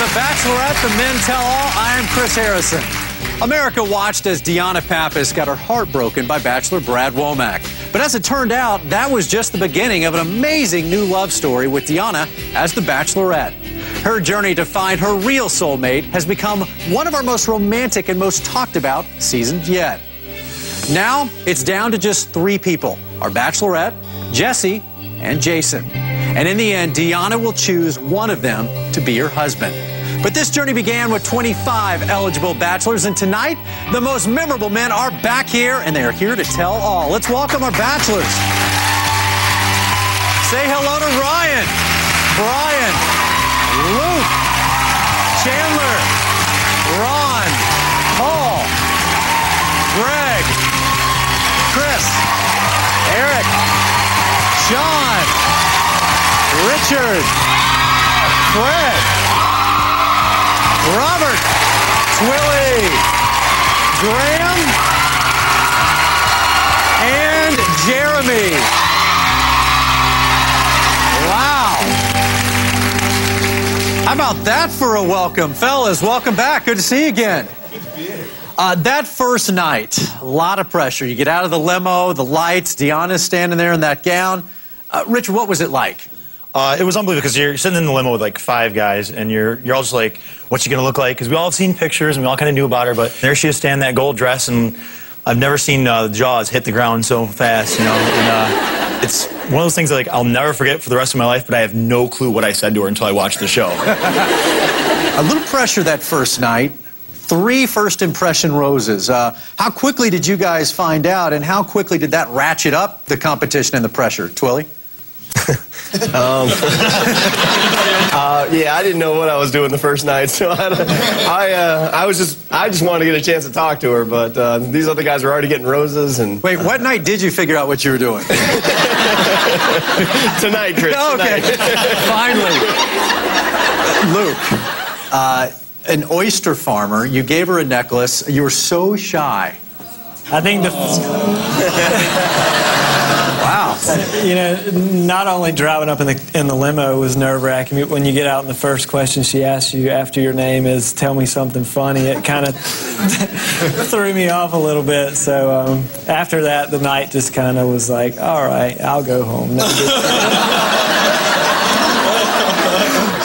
The Bachelorette, the Men Tell All. I'm Chris Harrison. America watched as Deanna Pappas got her heart broken by Bachelor Brad Womack. But as it turned out, that was just the beginning of an amazing new love story with Deanna as the Bachelorette. Her journey to find her real soulmate has become one of our most romantic and most talked about seasons yet. Now, it's down to just 3 people, our Bachelorette, Jesse, and Jason. And in the end, Deanna will choose one of them to be her husband. But this journey began with 25 eligible bachelors, and tonight, the most memorable men are back here, and they are here to tell all. Let's welcome our bachelors. Say hello to Ryan, Brian, Luke, Chandler, Ron, Paul, Greg, Chris, Eric, Sean, Richard, Fred, Robert, Twilly, Graham, and Jeremy. Wow. How about that for a welcome? Fellas, welcome back. Good to see you again. That first night, a lot of pressure. You get out of the limo, the lights, Deanna's standing there in that gown. Richard, what was it like? It was unbelievable because you're sitting in the limo with like 5 guys and you're all just like, what's she gonna look like? Because we all have seen pictures and we all kind of knew about her, but there she is standing in that gold dress, and I've never seen the jaws hit the ground so fast, you know. And, it's one of those things that like I'll never forget for the rest of my life, but I have no clue what I said to her until I watched the show. A little pressure that first night. 3 first impression roses. How quickly did you guys find out, and how quickly did that ratchet up the competition and the pressure? Twilly? Yeah, I didn't know what I was doing the first night, so I just wanted to get a chance to talk to her, but these other guys were already getting roses. And wait, what night did you figure out what you were doing? Tonight, Chris. Okay, finally. Luke, an oyster farmer. You gave her a necklace. You were so shy. I think Wow. You know, not only driving up in the limo was nerve-wracking, but when you get out and the first question she asks you after your name is, tell me something funny, it kind of threw me off a little bit. So after that, the night just kind of was like, all right, I'll go home.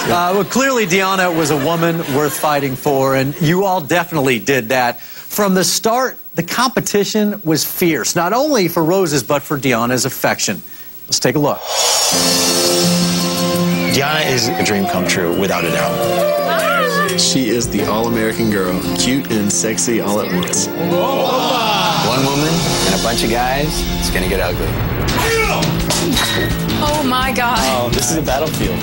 Well, clearly Deanna was a woman worth fighting for, and you all definitely did that. From the start, the competition was fierce, not only for roses, but for Deanna's affection. Let's take a look. Deanna is a dream come true, without a doubt. She is the all-American girl, cute and sexy all at once. One woman and a bunch of guys, it's gonna get ugly. Oh my God. Oh, this is a battlefield.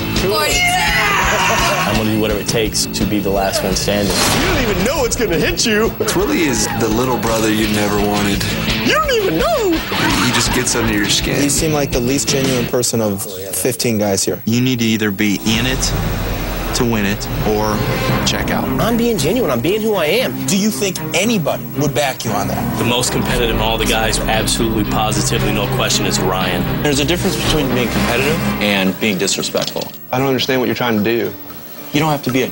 I'm gonna do whatever it takes to be the last one standing. You don't even know what's gonna hit you. Twilly is the little brother you never wanted. You don't even know. He just gets under your skin. You seem like the least genuine person of 15 guys here. You need to either be in it to win it or check out. I'm being genuine. I'm being who I am. Do you think anybody would back you on that? The most competitive of all the guys, absolutely, positively, no question, is Ryan. There's a difference between being competitive and being disrespectful. I don't understand what you're trying to do. You don't have to be a...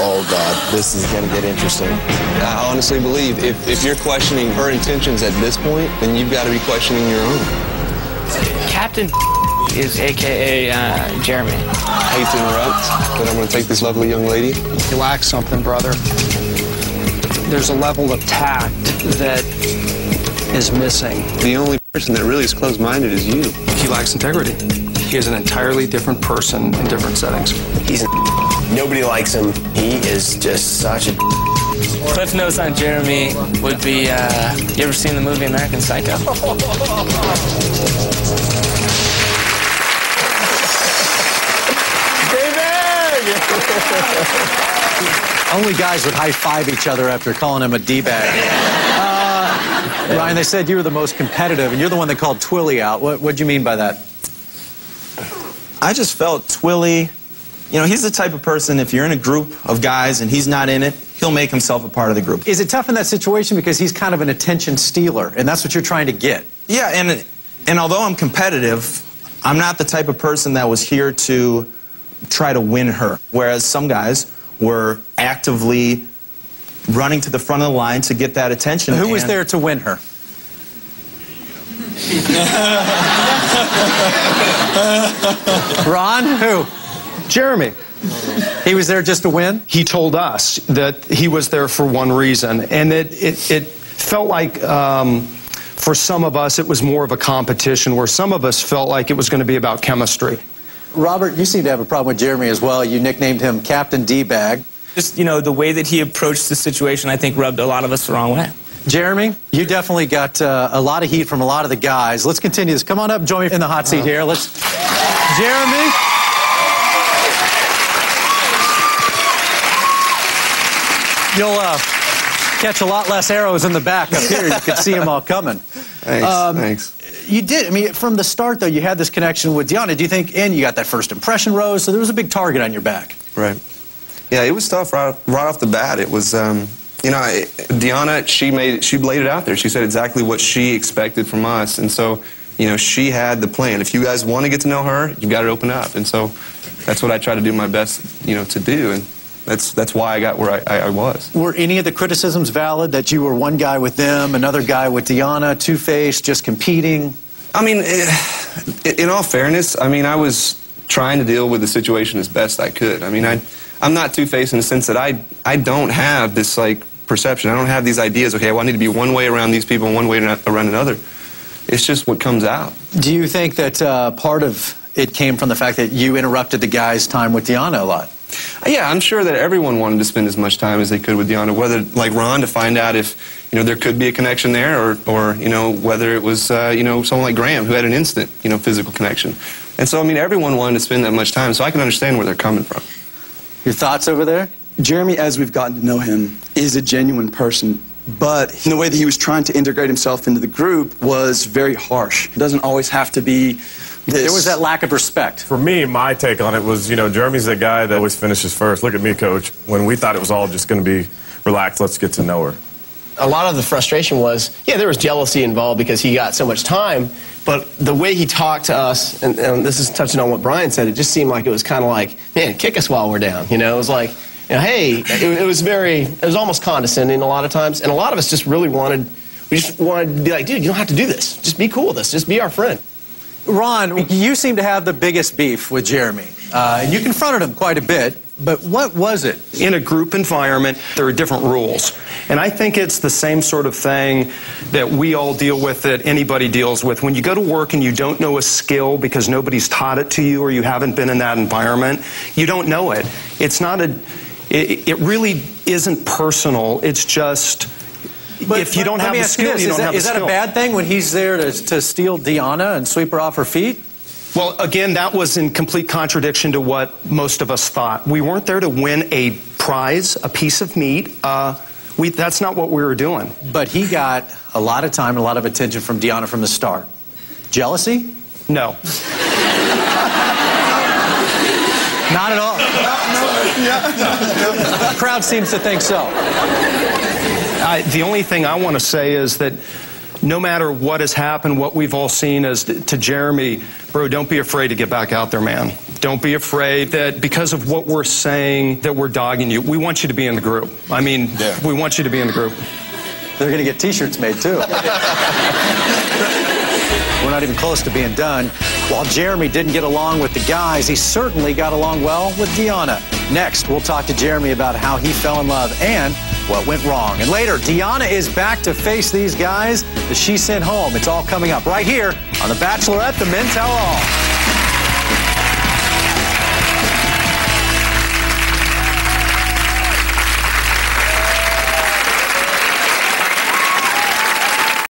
Oh, God, this is going to get interesting. I honestly believe if you're questioning her intentions at this point, then you've got to be questioning your own. Captain is a.k.a. Jeremy. I hate to interrupt, but I'm going to take this lovely young lady. You lack something, brother. There's a level of tact that is missing. The only person that really is closed-minded is you. He lacks integrity. He is an entirely different person in different settings. Nobody likes him. He is just such a... Cliff notes on Jeremy would be, you ever seen the movie American Psycho? Only guys would high-five each other after calling him a D-bag. Ryan, they said you were the most competitive, and you're the one that called Twilly out. What'd you mean by that? I just felt Twilly, you know, he's the type of person, if you're in a group of guys and he's not in it, he'll make himself a part of the group. Is it tough in that situation because he's kind of an attention stealer, and that's what you're trying to get? Yeah, and although I'm competitive, I'm not the type of person that was here to try to win her. Whereas some guys were actively running to the front of the line to get that attention. Who was there to win her? Ron? Who? Jeremy. He was there just to win? He told us that he was there for one reason, and it felt like for some of us it was more of a competition, where some of us felt like it was going to be about chemistry. Robert, you seem to have a problem with Jeremy as well. You nicknamed him Captain D-Bag. Just, the way that he approached the situation, I think, rubbed a lot of us the wrong way. Jeremy, you definitely got a lot of heat from a lot of the guys. Let's continue this. Come on up, join me in the hot seat here. Jeremy. You'll catch a lot less arrows in the back up here. You can see them all coming. Thanks. You did. I mean, from the start, though, you had this connection with Deanna. Do you think, and you got that first impression rose, so there was a big target on your back. Right. Yeah, it was tough right off the bat. It was, Deanna, she laid it out there. She said exactly what she expected from us. And so, she had the plan. If you guys want to get to know her, you've got to open up. And so that's what I try to do my best, to do. And that's why I got where I was. Were any of the criticisms valid, that you were one guy with them, another guy with Deanna, two-faced, just competing? I mean, in all fairness, I was trying to deal with the situation as best I could. I'm not two-faced in the sense that I don't have this, perception. I don't have these ideas, okay, well, I need to be one way around these people and one way around another. It's just what comes out. Do you think that part of it came from the fact that you interrupted the guys' time with Deanna a lot? Yeah, I'm sure that everyone wanted to spend as much time as they could with Deanna, whether, like Ron, to find out if, there could be a connection there, or whether it was, someone like Graham, who had an instant, physical connection. And so, everyone wanted to spend that much time, so I can understand where they're coming from. Your thoughts over there? Jeremy, as we've gotten to know him, is a genuine person, but the way that he was trying to integrate himself into the group was very harsh. It doesn't always have to be this. There was that lack of respect. For me, my take on it was, Jeremy's the guy that always finishes first. Look at me, Coach. When we thought it was all just going to be relaxed, let's get to know her. A lot of the frustration was, there was jealousy involved because he got so much time, but the way he talked to us, and this is touching on what Brian said, it just seemed like it was kind of like, man, kick us while we're down. It was like, hey, it was almost condescending a lot of times, and a lot of us just really wanted to be like, dude, you don't have to do this. Just be cool with us. Just be our friend. Ron, you seem to have the biggest beef with Jeremy, and you confronted him quite a bit, but what was it? In a group environment, there are different rules, and I think it's the same sort of thing that we all deal with, that anybody deals with. When you go to work and you don't know a skill because nobody's taught it to you, or you haven't been in that environment, you don't know it. It's not it really isn't personal. It's just, if you don't have the skill, you don't have the skill. Is that a bad thing when he's there to steal Deanna and sweep her off her feet? Well, again, that was in complete contradiction to what most of us thought. We weren't there to win a prize, a piece of meat. That's not what we were doing. But he got a lot of time and a lot of attention from Deanna from the start. Jealousy? No. Not at all. The crowd seems to think so. The only thing I want to say is that no matter what has happened, what we've all seen is to Jeremy, bro, don't be afraid to get back out there, man. Don't be afraid that because of what we're saying that we're dogging you. We want you to be in the group. We want you to be in the group. They're going to get T-shirts made, too. We're not even close to being done. While Jeremy didn't get along with the guys, he certainly got along well with Deanna. Next, we'll talk to Jeremy about how he fell in love and what went wrong. And later, Deanna is back to face these guys that she sent home. It's all coming up right here on The Bachelorette, The Men Tell All.